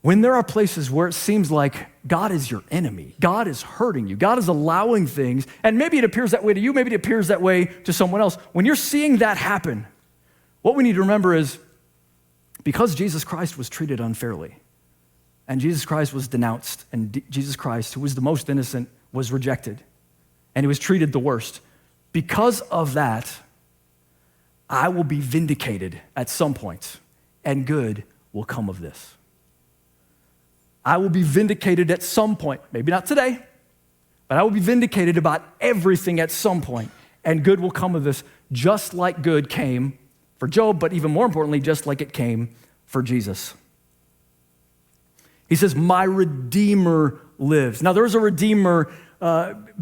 When there are places where it seems like God is your enemy, God is hurting you, God is allowing things, and maybe it appears that way to you, maybe it appears that way to someone else. When you're seeing that happen, what we need to remember is because Jesus Christ was treated unfairly, and Jesus Christ was denounced, and Jesus Christ, who was the most innocent, was rejected, and he was treated the worst. Because of that, I will be vindicated at some point, and good will come of this. I will be vindicated at some point, maybe not today, but I will be vindicated about everything at some point, and good will come of this, just like good came for Job, but even more importantly, just like it came for Jesus. He says, my Redeemer lives. Now, there's a Redeemer.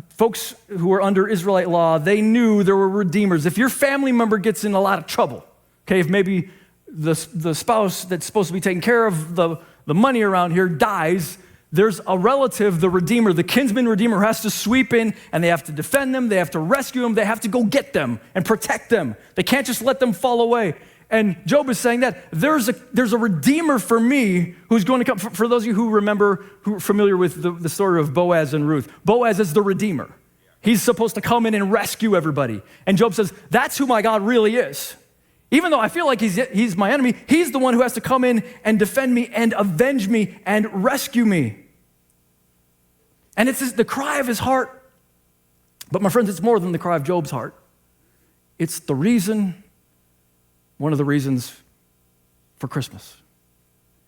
Folks who were under Israelite law, they knew there were redeemers. If your family member gets in a lot of trouble, okay, if maybe the spouse that's supposed to be taking care of the money around here dies, there's a relative, the Redeemer, the kinsman Redeemer, who has to sweep in, and they have to defend them, they have to rescue them, they have to go get them and protect them. They can't just let them fall away. And Job is saying that there's a Redeemer for me who's going to come. For those of you who remember, who are familiar with the story of Boaz and Ruth, Boaz is the Redeemer. He's supposed to come in and rescue everybody. And Job says, that's who my God really is. Even though I feel like he's my enemy, he's the one who has to come in and defend me and avenge me and rescue me. And it's the cry of his heart. But my friends, it's more than the cry of Job's heart. It's the reason, one of the reasons for Christmas.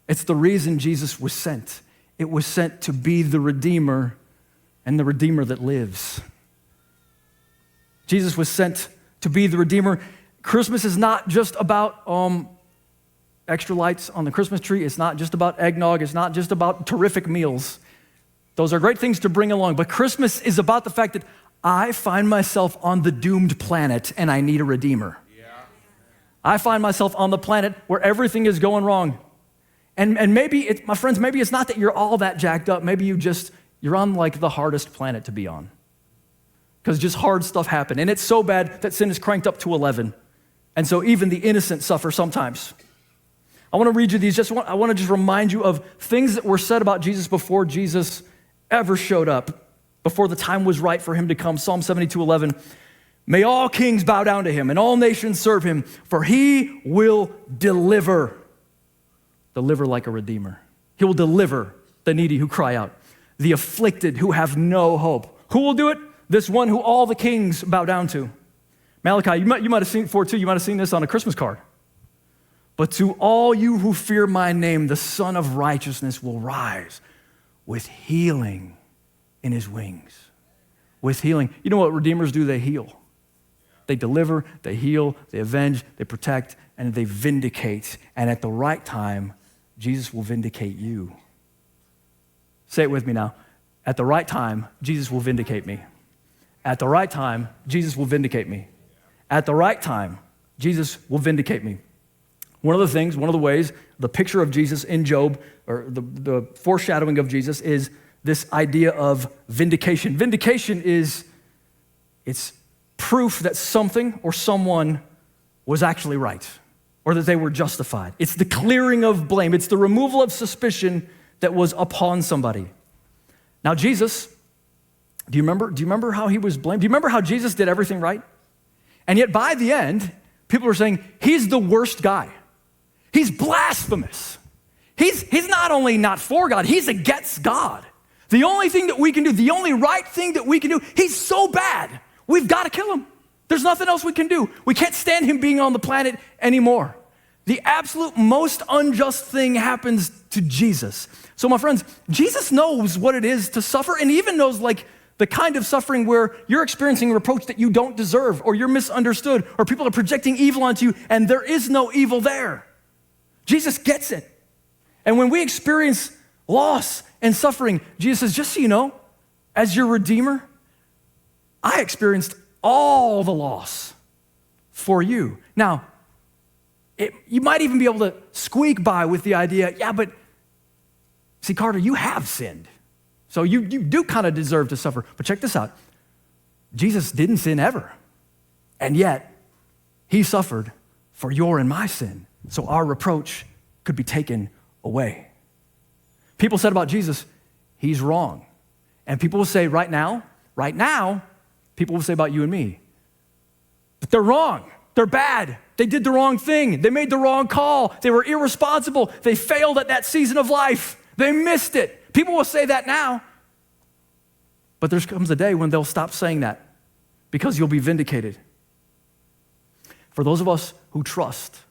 It's the reason Jesus was sent. It was sent to be the Redeemer and the Redeemer that lives. Jesus was sent to be the Redeemer. Christmas is not just about extra lights on the Christmas tree. It's not just about eggnog. It's not just about terrific meals. Those are great things to bring along. But Christmas is about the fact that I find myself on the doomed planet and I need a Redeemer. Yeah. I find myself on the planet where everything is going wrong. And maybe, my friends, maybe it's not that you're all that jacked up. Maybe you're on like the hardest planet to be on. Because just hard stuff happen. And it's so bad that sin is cranked up to 11. And so even the innocent suffer sometimes. I want to read you these. I want to just remind you of things that were said about Jesus before Jesus ever showed up, before the time was right for him to come. Psalm 72:11. May all kings bow down to him and all nations serve him, for he will deliver like a redeemer. He will deliver the needy who cry out, the afflicted who have no hope. Who will do it? This one who all the kings bow down to. Malachi, you might have seen it before too. You might have seen this on a Christmas card. But to all you who fear my name, the Son of Righteousness will rise with healing in his wings. With healing. You know what redeemers do? They heal. They deliver, they heal, they avenge, they protect, and they vindicate. And at the right time, Jesus will vindicate you. Say it with me now. At the right time, Jesus will vindicate me. At the right time, Jesus will vindicate me. At the right time, Jesus will vindicate me. One of the ways, the picture of Jesus in Job, or the foreshadowing of Jesus, is this idea of vindication. Vindication it's proof that something or someone was actually right, or that they were justified. It's the clearing of blame. It's the removal of suspicion that was upon somebody. Now, Jesus, do you remember how he was blamed? Do you remember how Jesus did everything right? And yet by the end, people are saying, he's the worst guy. He's blasphemous. He's not only not for God, he's against God. The only thing that we can do, the only right thing that we can do, he's so bad, we've got to kill him. There's nothing else we can do. We can't stand him being on the planet anymore. The absolute most unjust thing happens to Jesus. So my friends, Jesus knows what it is to suffer, and he even knows like the kind of suffering where you're experiencing a reproach that you don't deserve, or you're misunderstood, or people are projecting evil onto you, and there is no evil there. Jesus gets it. And when we experience loss and suffering, Jesus says, just so you know, as your Redeemer, I experienced all the loss for you. Now, you might even be able to squeak by with the idea, yeah, but see, Carter, you have sinned. So you do kind of deserve to suffer. But check this out. Jesus didn't sin ever. And yet, he suffered for your and my sin. So our reproach could be taken away. People said about Jesus, he's wrong. And people will say right now, people will say about you and me, but they're wrong. They're bad. They did the wrong thing. They made the wrong call. They were irresponsible. They failed at that season of life. They missed it. People will say that now. But there comes a day when they'll stop saying that because you'll be vindicated. For those of us who trust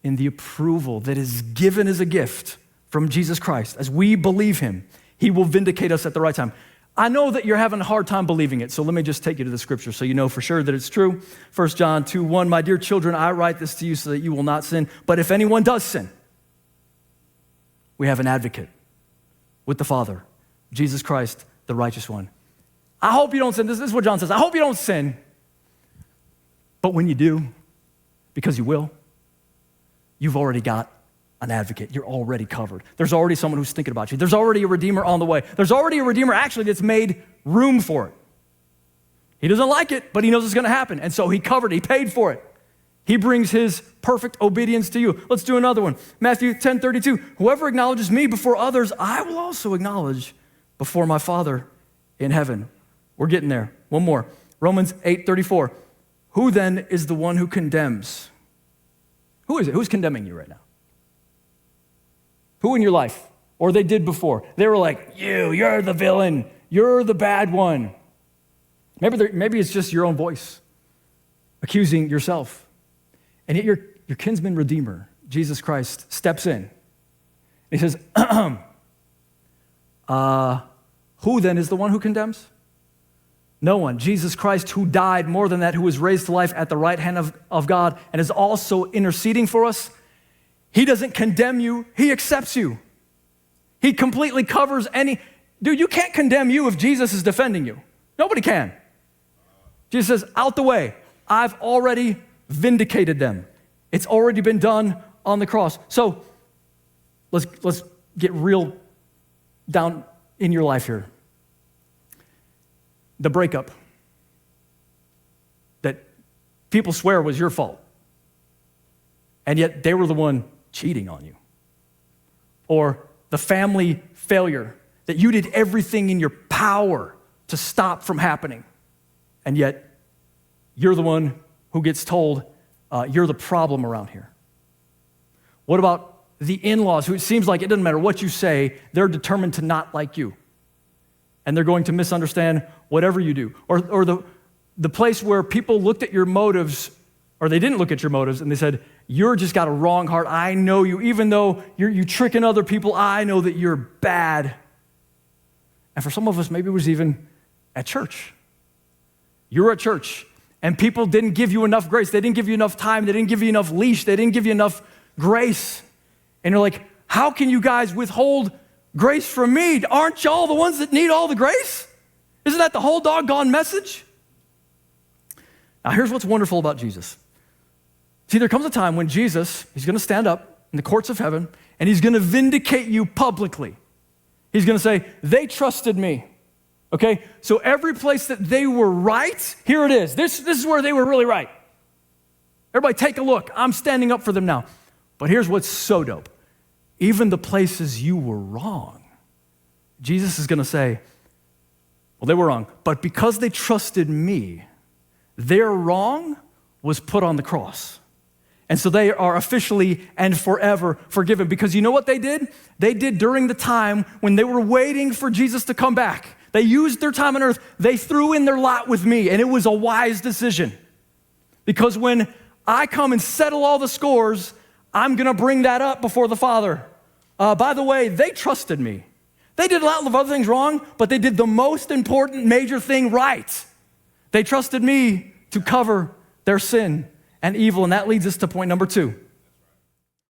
in the approval that is given as a gift from Jesus Christ, as we believe him, he will vindicate us at the right time. I know that you're having a hard time believing it, so let me just take you to the scripture so you know for sure that it's true. 1 John 2:1, my dear children, I write this to you so that you will not sin. But if anyone does sin, we have an advocate with the Father, Jesus Christ, the righteous one. I hope you don't sin. This is what John says. I hope you don't sin. But when you do, because you will, you've already got an advocate. You're already covered. There's already someone who's thinking about you. There's already a Redeemer on the way. There's already a Redeemer actually that's made room for it. He doesn't like it, but he knows it's going to happen. And so he covered it. He paid for it. He brings his perfect obedience to you. Let's do another one. Matthew 10:32. Whoever acknowledges me before others, I will also acknowledge before my Father in heaven. We're getting there. One more. Romans 8:34. Who then is the one who condemns? Who is it? Who's condemning you right now? Who in your life? Or they did before. They were like, you're the villain. You're the bad one. Maybe it's just your own voice accusing yourself. And yet your kinsman redeemer, Jesus Christ, steps in. He says, who then is the one who condemns? No one. Jesus Christ, who died, more than that, who was raised to life at the right hand of God and is also interceding for us. He doesn't condemn you. He accepts you. He completely covers any. Dude, you can't condemn you if Jesus is defending you. Nobody can. Jesus says, out the way. I've already vindicated them. It's already been done on the cross. So let's get real down in your life here. The breakup that people swear was your fault, and yet they were the one cheating on you. Or the family failure that you did everything in your power to stop from happening, and yet you're the one who gets told you're the problem around here. What about the in-laws who it seems like it doesn't matter what you say, they're determined to not like you, and they're going to misunderstand whatever you do. Or the place where people looked at your motives, or they didn't look at your motives, and they said, you're just got a wrong heart. I know you. Even though you're tricking other people, I know that you're bad. And for some of us, maybe it was even at church. You're at church, and people didn't give you enough grace. They didn't give you enough time. They didn't give you enough leash. They didn't give you enough grace. And you're like, how can you guys withhold grace from me? Aren't y'all the ones that need all the grace? Isn't that the whole doggone message? Now, here's what's wonderful about Jesus. See, there comes a time when Jesus, he's going to stand up in the courts of heaven, and he's going to vindicate you publicly. He's going to say, they trusted me. Okay? So every place that they were right, here it is. This is where they were really right. Everybody take a look. I'm standing up for them now. But here's what's so dope. Even the places you were wrong, Jesus is going to say, well, they were wrong, but because they trusted me, their wrong was put on the cross. And so they are officially and forever forgiven. Because you know what they did? They did during the time when they were waiting for Jesus to come back. They used their time on earth. They threw in their lot with me, and it was a wise decision. Because when I come and settle all the scores, I'm going to bring that up before the Father. By the way, they trusted me. They did a lot of other things wrong, but they did the most important major thing right. They trusted me to cover their sin and evil, and that leads us to point number 2.